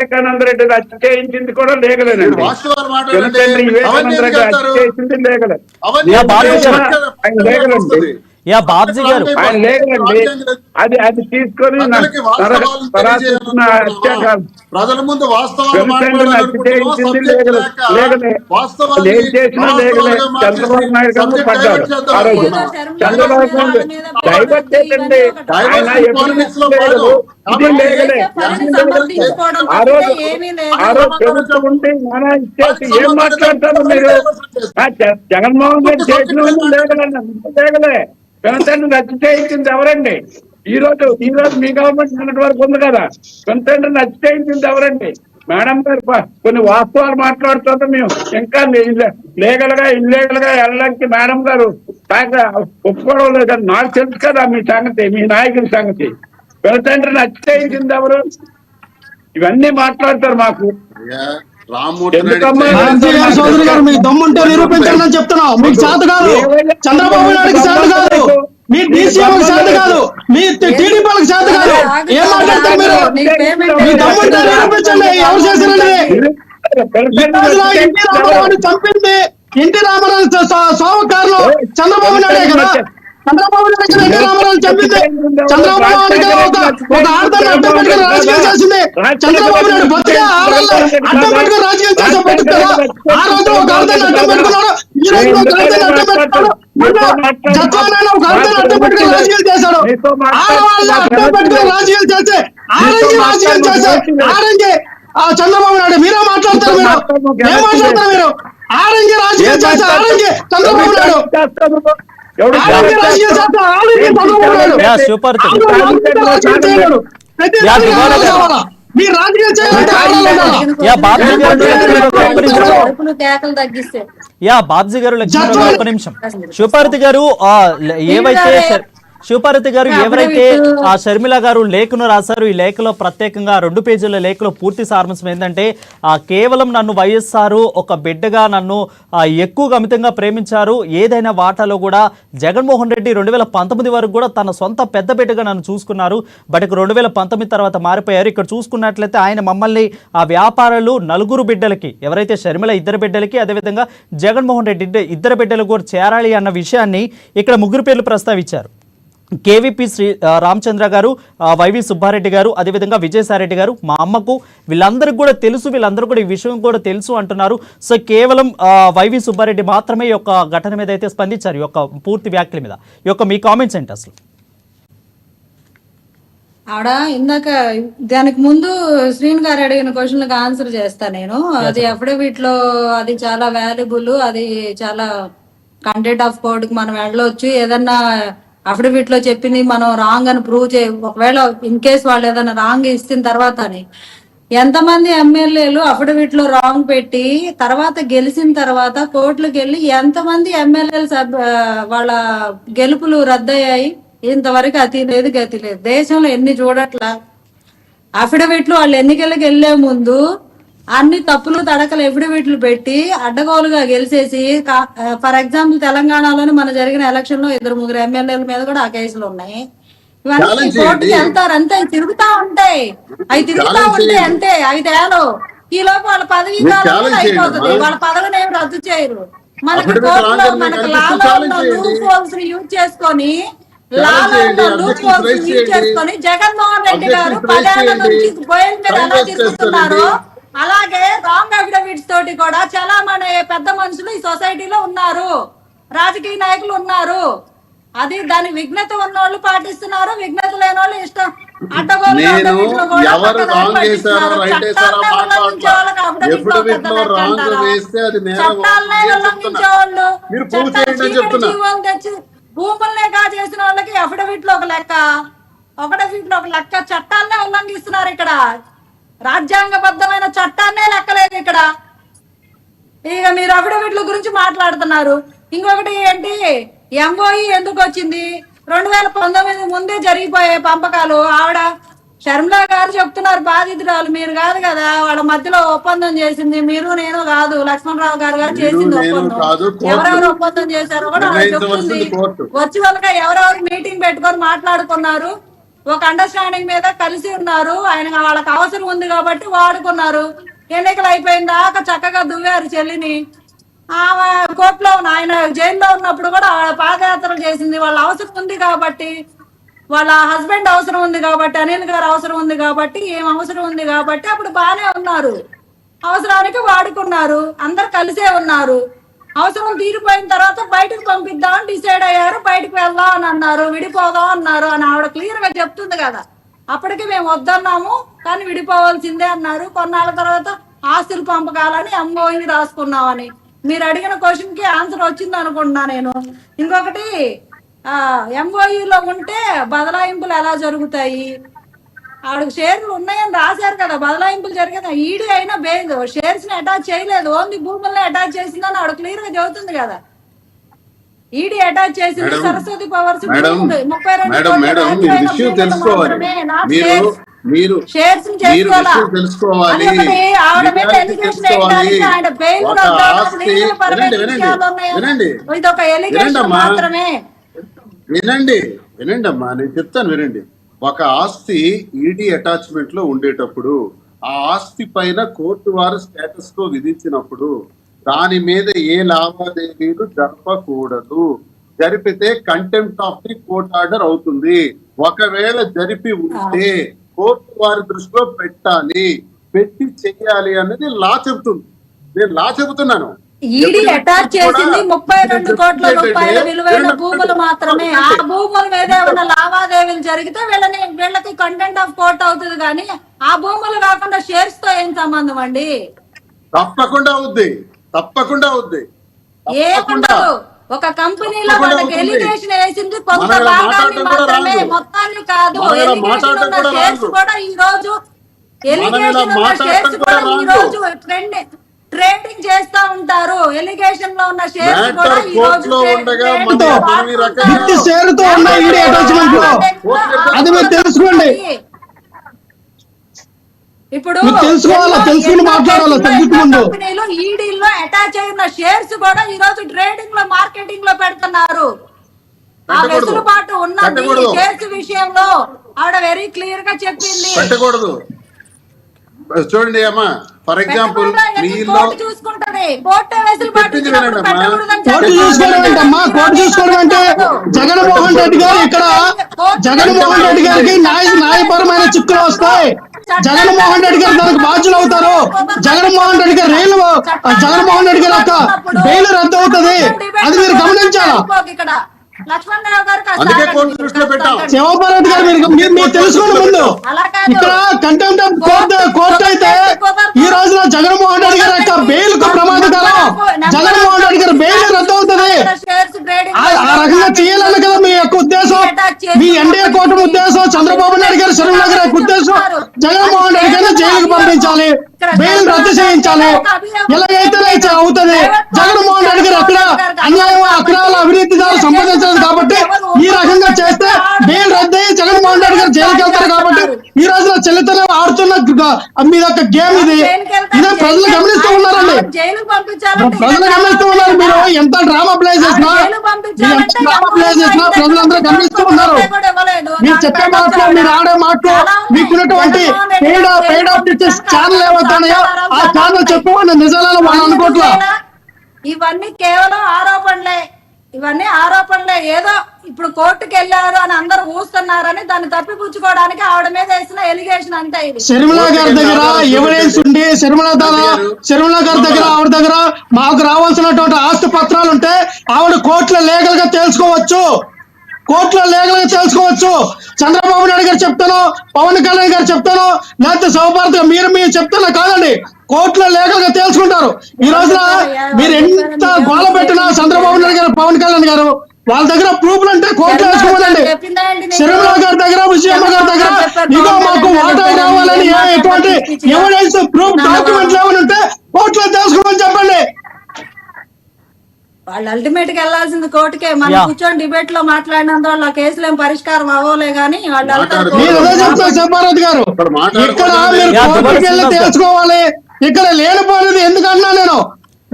వివేకానంద రెడ్డి హత్య చేయించింది కూడా లేగలేనండి. పినతండ్రి వివేకానంద రెడ్డి హత్య చేసింది లేగలే. ఆయన లేగలండి. ఆయన లేగలండి. అది తీసుకొని ప్రజల ముందు వాస్తవాలు చేయించింది లేగలే. ఏం చేసినా లేగలే. చంద్రబాబు నాయుడు గారు పడ్డారు ఆ రోజు. చంద్రబాబు నాయుడు డైవర్ట్ చేయండి. ఆయన ఇది లేగలే. ఆ రోజు ప్రభుత్వం ఉంటే నానా ఇచ్చేసి ఏం మాట్లాడతారు మీరు? జగన్మోహన్ రెడ్డి చేసిన లేగలే. పినతండ్రిని హత్య చేయించింది ఎవరండి? ఈ రోజు మీ గవర్నమెంట్ నిన్నటి వరకు ఉంది కదా. పినతండ్రిని హత్య చేయించింది ఎవరండి? మేడం గారు కొన్ని వాస్తవాలు మాట్లాడుతుంటే మేము ఇంకా లీగల్ గా ఇల్లీగల్ గా వెళ్ళడానికి మేడం గారు ఒప్పుకోవడం లేదని నాకు తెలుసు కదా మీ సంగతి, మీ నాయకుల సంగతి. పినతండ్రిని హత్య చేయించింది ఎవరు? ఇవన్నీ మాట్లాడతారు మాకు. చౌదరి గారు మీ దమ్ముంటే నిరూపించాలని చెప్తున్నాం. మీకు చేత కాదు, చంద్రబాబు నాయుడుకి చేత కాదు, మీ డీసీఎంకి చేత కాదు, మీ టీడీపీలకు చేత కాదు. ఏం మాట్లాడతారు మీరు? మీ దమ్ముంటే నిరూపించండి ఎవరు చేశారని. ఎన్టీ రామారావుని చంపింది ఎన్టీ రామారావు సోమకారులు చంద్రబాబు నాయుడే కదా. చంద్రబాబు నాయుడు ఎన్టీ రామారావు చెప్పింది. చంద్రబాబు నాయుడు ఒక ఆడదాన్ని అడ్డం పెట్టుకుని రాజకీయం చేసింది. చంద్రబాబు నాయుడు బతిగా ఆడదాన్ని అడ్డం పెట్టుకుని రాజకీయం చేసే పెట్టుకున్నారా? ఆ రోజు ఒక ఆడదాన్ని అడ్డం పెట్టుకున్నాడు, ఈ రోజు ఒక ఆడదాన్ని అడ్డం పెట్టుకున్నాడు. జత్వానైనా ఒక ఆడదాన్ని అడ్డం పెట్టుకుని రాజకీయం చేశాడు. ఆడవాళ్ళని అడ్డం పెట్టుకుని రాజకీయం చేస్తే రాజకీయం చేసే ఆరంగి చంద్రబాబు నాయుడు. మీరే మాట్లాడతారు, మీరు ఏం మాట్లాడతారు? మీరు ఆరంగి రాజకీయం చేసే ఆరంగి చంద్రబాబు నాయుడు. బాబ్జీ గారు ఒక్క నిమిషం. శివపార్వతి గారు ఏవైతే శివపార్వతి గారు ఎవరైతే ఆ షర్మిల గారు లేఖను రాశారు, ఈ లేఖలో ప్రత్యేకంగా 2 పేజీల లేఖలో పూర్తి సారాంశం ఏంటంటే కేవలం నన్ను వైఎస్ఆర్ ఒక బిడ్డగా నన్ను ఎక్కువగా అమితంగా ప్రేమించారు. ఏదైనా వాటాలో కూడా జగన్మోహన్ రెడ్డి 2019 వరకు కూడా తన సొంత పెద్ద బిడ్డగా నన్ను చూసుకున్నారు. బట్ 2019 తర్వాత మారిపోయారు. ఇక్కడ చూసుకున్నట్లయితే ఆయన మమ్మల్ని ఆ వ్యాపారాలు 4 బిడ్డలకి, ఎవరైతే షర్మిల 2 బిడ్డలకి, అదేవిధంగా జగన్మోహన్ రెడ్డి 2 బిడ్డలకు కూడా చేరాలి అన్న విషయాన్ని ఇక్కడ 3 పేర్లు ప్రస్తావించారు. కేవీపీ శ్రీ రామచంద్ర గారు, వైవి సుబ్బారెడ్డి గారు, అదేవిధంగా విజయసాయిరెడ్డి గారు, మా అమ్మకు వీళ్ళందరికీ కూడా తెలుసు, వీళ్ళందరూ కూడా ఈ విషయం కూడా తెలుసు అంటున్నారు. సో కేవలం వైవి సుబ్బారెడ్డి మాత్రమే ఈ యొక్క ఘటన మీద అయితే స్పందించారు, ఈ యొక్క పూర్తి వ్యాఖ్యల మీద. ఈ యొక్క మీ కామెంట్స్ ఏంటి అసలు? ఆడ ఇందాక దానికి ముందు శ్రీని గారు అడిగిన క్వశ్చన్లకు ఆన్సర్ చేస్తా నేను. అది అఫిడవిట్ లో అది చాలా వాల్యుబుల్, అది చాలా కంటెంట్ ఆఫ్ కోర్టుకి మనం వెళ్ళొచ్చు. ఏదన్నా అఫిడవిట్ లో చెప్పింది మనం రాంగ్ అని ప్రూవ్ ఒకవేళ ఇన్ కేస్ వాళ్ళు ఏదైనా రాంగ్ ఇచ్చిన తర్వాత ఎంతమంది ఎమ్మెల్యేలు అఫిడవిట్ లో రాంగ్ పెట్టి తర్వాత గెలిచిన తర్వాత కోర్టులకు వెళ్ళి ఎంతమంది ఎమ్మెల్యేలు వాళ్ళ గెలుపులు రద్దయ్యాయి? ఇంతవరకు అతి లేదు గతి లేదు. దేశంలో ఎన్ని చూడట్లా అఫిడవిట్లు వాళ్ళు ఎన్నికలకు వెళ్లే ముందు అన్ని తప్పులు తడకలు ఎఫిడవిట్లు పెట్టి అడ్డగోలుగా గెలిచేసి, ఫర్ ఎగ్జాంపుల్ తెలంగాణలోని మన జరిగిన ఎలక్షన్ లో 2-3 ఎమ్మెల్యేల మీద కూడా ఆ కేసులు ఉన్నాయి. ఇవన్నీ కోర్టుకి వెళ్తారు అంతే, తిరుగుతా ఉంటాయి. అవి తిరుగుతా ఉంటాయి అంతే 5 ఏళ్ళు. ఈ లోపు వాళ్ళ పదవీ కాలం అయిపోతుంది. వాళ్ళ పదవిని ఏమి రద్దు చేయరు. మనకి కోర్టులో మనకి లాలో ఉన్న లూప్ హోల్స్ యూజ్ చేసుకొని జగన్మోహన్ రెడ్డి గారు 10 ఏళ్ల నుంచి గోయల్ మీద ఎలా తిరుగుతున్నారు, అలాగే రాంగ్ అఫిడవిట్స్ తోటి కూడా చాలా మన పెద్ద మనుషులు ఈ సొసైటీలో ఉన్నారు, రాజకీయ నాయకులు ఉన్నారు. అది దాని విఘ్నత ఉన్న వాళ్ళు పాటిస్తున్నారు, విఘ్నత లేని వాళ్ళు ఇష్టం అడ్డగోలుగా తెచ్చి భూములనే కాజేసిన వాళ్ళకి అఫిడవిట్ లో ఒక లెక్క, చట్టాలనే ఉల్లంఘిస్తున్నారు. ఇక్కడ రాజ్యాంగబద్ధమైన చట్టాన్నే లెక్కలేదు ఇక్కడ. ఇక మీరు అఫిడవిట్ల గురించి మాట్లాడుతున్నారు. ఇంకొకటి ఏంటి, ఎంఓఈ ఎందుకు వచ్చింది? 2019 ముందే జరిగిపోయే పంపకాలు. ఆవిడ షర్మిల గారు చెప్తున్నారు బాధితురాలు, మీరు కాదు కదా, వాళ్ళ మధ్యలో ఒప్పందం చేసింది మీరు నేను కాదు, లక్ష్మణరావు గారు చేసింది ఒప్పందం. ఎవరెవరు ఒప్పందం చేశారో కూడా చెప్తుంది. వచ్చి వాళ్ళకి ఎవరెవరు మీటింగ్ పెట్టుకొని మాట్లాడుకున్నారు. ఒక అండర్స్టాండింగ్ మీద కలిసి ఉన్నారు. ఆయన వాళ్ళకి అవసరం ఉంది కాబట్టి వాడుకున్నారు. ఎన్నికలు అయిపోయిన దాకా చక్కగా దువ్వారు చెల్లిని. ఆమె కోర్టులో ఆయన జైల్లో ఉన్నప్పుడు కూడా పాదయాత్రలు చేసింది. వాళ్ళ అవసరం ఉంది కాబట్టి, వాళ్ళ హస్బెండ్ అవసరం ఉంది కాబట్టి, అనిల్ గారు అవసరం ఉంది కాబట్టి, ఏం అవసరం ఉంది కాబట్టి అప్పుడు బాగానే ఉన్నారు. అవసరానికి వాడుకున్నారు. అందరు కలిసే ఉన్నారు. అవసరం తీరిపోయిన తర్వాత బయటకు పంపిద్దామని డిసైడ్ అయ్యారు. బయటకు వెళ్దాం అని అన్నారు, విడిపోదాం అన్నారు అని ఆవిడ క్లియర్ గా చెప్తుంది కదా. అప్పటికి మేము వద్దన్నాము కానీ విడిపోవాల్సిందే అన్నారు. కొన్నాళ్ళ తర్వాత ఆస్తులు పంపకాలని ఎంఓఈ రాసుకున్నామని. మీరు అడిగిన క్వశ్చన్ కి ఆన్సర్ వచ్చింది అనుకుంటున్నా నేను. ఇంకొకటి, ఎంఓఈలో ఉంటే బదలాయింపులు ఎలా జరుగుతాయి? ఆవిడకి షేర్లు ఉన్నాయని రాశారు కదా, బదలాయింపులు జరిగింది. ఈడీ అయినా బేదు షేర్స్ ని అటాచ్ చేయలేదు, ఓన్లీ భూముల్ని అటాచ్ చేసిందని ఆవిడ క్లియర్ గా చెబుతుంది కదా. ఈడీ అటాచ్ చేసింది సరస్వతి పవర్స్ 32 షేర్స్ తెలుసుకోవాలి. ఇదొక ఎలిగేషన్ మాత్రమే. వినండి అమ్మా, నేను చెప్తాను వినండి. ఒక ఆస్తి ఈడీ అటాచ్మెంట్ లో ఉండేటప్పుడు ఆ ఆస్తి పైన కోర్టు వారు స్టేటస్ కో విధించినప్పుడు దాని మీద ఏ లావాదేవీలు జరపకూడదు. జరిపితే contempt of the court order అవుతుంది. ఒకవేళ జరిపి ఉంటే కోర్టు వారి దృష్టిలో పెట్టాలి, పెట్టి చెయ్యాలి అనేది లా చెబుతుంది. నేను లా చెబుతున్నాను. ఈడీ అటాచ్ చేసింది 32 కోట్ల రూపాయల విలువైన భూములు మాత్రమే. ఆ భూముల మీద ఉన్న లావాదేవీలు జరిగితే వీళ్ళకి కంటెంప్ట్ ఆఫ్ కోర్ట్ అవుతుంది. కానీ ఆ భూములు కాకుండా షేర్స్ తో ఏం సంబంధం అండి? తప్పకుండా అవుద్ది. ఏముండదు. ఒక కంపెనీలో వాళ్ళకి ఎలిగేషన్ వేసింది కొంత భాగాన్ని మాత్రమే, మొత్తాన్ని కాదు. ఎలిగేషన్ ఉన్న షేర్స్ కూడా ఈ రోజు ట్రేడింగ్ చేస్తా ఉంటారు. ఎలిగేషన్ లో ఉన్న షేర్స్ కూడా ఈ రోజు తెలుసుకోండి. ఇప్పుడు కంపెనీలో ఈడీలో అటాచ్ అయిన షేర్స్ కూడా ఈ రోజు ట్రేడింగ్ లో, మార్కెటింగ్ లో పెడుతున్నారు. ఆ వెసులుబాటు ఉన్నది షేర్స్ విషయంలో. ఆవిడ వెరీ క్లియర్ గా చెప్పింది. పెట్టకూడదు. చూడండి అమ్మా, ఫర్ ఎగ్జాంపుల్ కోర్టు చూసుకోవడం అంటే జగన్మోహన్ రెడ్డి గారు ఇక్కడ జగన్మోహన్ రెడ్డి గారికి న్యాయపరమైన చిక్కులు వస్తాయి. జగన్మోహన్ రెడ్డి గారు దానికి బాధ్యులు అవుతారు. జగన్మోహన్ రెడ్డి గారు జగన్మోహన్ రెడ్డి గారి యొక్క బెయిల్ రద్దు అవుతుంది. అది మీరు గమనించాలా? శివపారెడ్డి గారు మీరు తెలుసుకోండి. ముందు ఇక్కడ కంటెంప్ట్ ఆఫ్ కోర్టు అయితే ఈ రోజున జగన్మోహన్ రెడ్డి గారి యొక్క బెయిల్ కు ప్రమాదకరం. జగన్మోహన్ రెడ్డి గారి బెయిల్ రద్దు అవుతుంది. ఆ రకంగా చేయాలని కదా మీ యొక్క ఉద్దేశం, మీ ఎన్డీఏ కూటమి ఉద్దేశం, చంద్రబాబు నాయుడు గారు, శర్మిల గారి యొక్క ఉద్దేశం జగన్మోహన్ రెడ్డి గారిని జైలుకు పంపించాలి, బెయిల్ రద్దు చేయించాలి. ఇలాగైతే అవుతుంది. జగన్మోహన్ రెడ్డి గారు అక్కడ అన్యాయం, అక్రమాల అవినీతి ద్వారా సంపాదించారు కాబట్టి ఈ రకంగా చేస్తే బెయిల్ రద్దు జగన్మోహన్ రెడ్డి గారు జైలుకి వెళ్తారు. కాబట్టి ఈ రోజున చెల్లితనం ఆడుతున్న మీ యొక్క గేమ్ ఇది. ఇదే ప్రజలు గమనిస్తూ ఉన్నారండి. ప్రజలు గమనిస్తూ ఉన్నారు. మీరు ఎంత డ్రామా ప్లే చేసినా, ప్రజలందరూ గమనిస్తూ ఉన్నారు. మీరు చెప్పే మాటలు, మీరు ఆడే మాటలు, మీకున్నటువంటి ఛానల్ ఏమవుతున్నాయో ఆ ఛానల్ చెప్పమని నిజాలను వాళ్ళు అనుకోవట్లా. ఇవన్నీ కేవలం ఆరోపణలే. ఏదో ఇప్పుడు కోర్టుకు వెళ్ళారు అని అందరూ ఊస్తున్నారని దాన్ని తప్పిపుచ్చుకోవడానికి ఆవిడ మీద వేసిన ఎలిగేషన్ అంతే. ఇది శర్మిల గారి దగ్గర ఎవిడెన్స్ ఉండి, శర్మిల గారి దగ్గర ఆవిడ దగ్గర మాకు రావాల్సినటువంటి ఆస్తి పత్రాలు ఉంటే ఆవిడ కోర్టులో లీగల్ గా తెలుసుకోవచ్చు. చంద్రబాబు నాయుడు గారు చెప్తాను, పవన్ కళ్యాణ్ గారు చెప్తాను, లేకపోతే శివపార్వతి మీరు చెప్తాను కాదండి. కోర్టులో లీగల్ గా తెలుసుకుంటారు. ఈ రోజున మీరు ఎంత గోల పెట్టినా చంద్రబాబు నాయుడు గారు, పవన్ కళ్యాణ్ గారు వాళ్ళ దగ్గర ప్రూఫ్లు అంటే కోర్టులో వేసుకోవాలండి. శర్మిల గారి దగ్గర, విజయమ్మ గారి దగ్గర ఇదో మాకు వాటాలు రావాలని ఎటువంటి ఎవిడెన్స్, ప్రూఫ్, డాక్యుమెంట్లు ఏమైనా ఉంటే కోర్టులో తెలుసుకోమని చెప్పండి. వాళ్ళు అల్టిమేట్ గా వెళ్లాల్సింది కోర్టుకే. మనం కూర్చొని డిబేట్ లో మాట్లాడినందువల్ల కేసులు ఏం పరిష్కారం అవ్వలే గానీ వాళ్ళు శివపార్వతి గారు ఇక్కడ మీరు కోర్టుకి వెళ్ళి తెలుసుకోవాలి. ఇక్కడ లేనిపోయినది ఎందుకన్నా నేను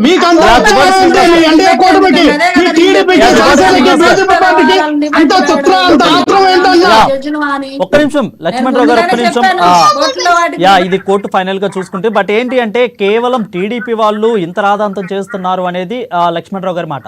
మీకు అంత ఆశ్చర్యం ఉంటే మీ ఎన్డీఏ కూటమికి, మీ టీడీపీకి, జనసేనకి, బీజేపీ పార్టీకి అంత చిత్ర అంత ఆత్రం ఏంటన్నా? ఒక్క నిమిషం లక్ష్మణరావు గారు, ఒక్క నిమిషం. ఇది కోర్టు ఫైనల్ గా చూసుకుంటే, బట్ ఏంటి అంటే కేవలం టీడీపీ వాళ్ళు ఇంత రాధాంతం చేస్తున్నారు అనేది లక్ష్మణరావు గారి మాట.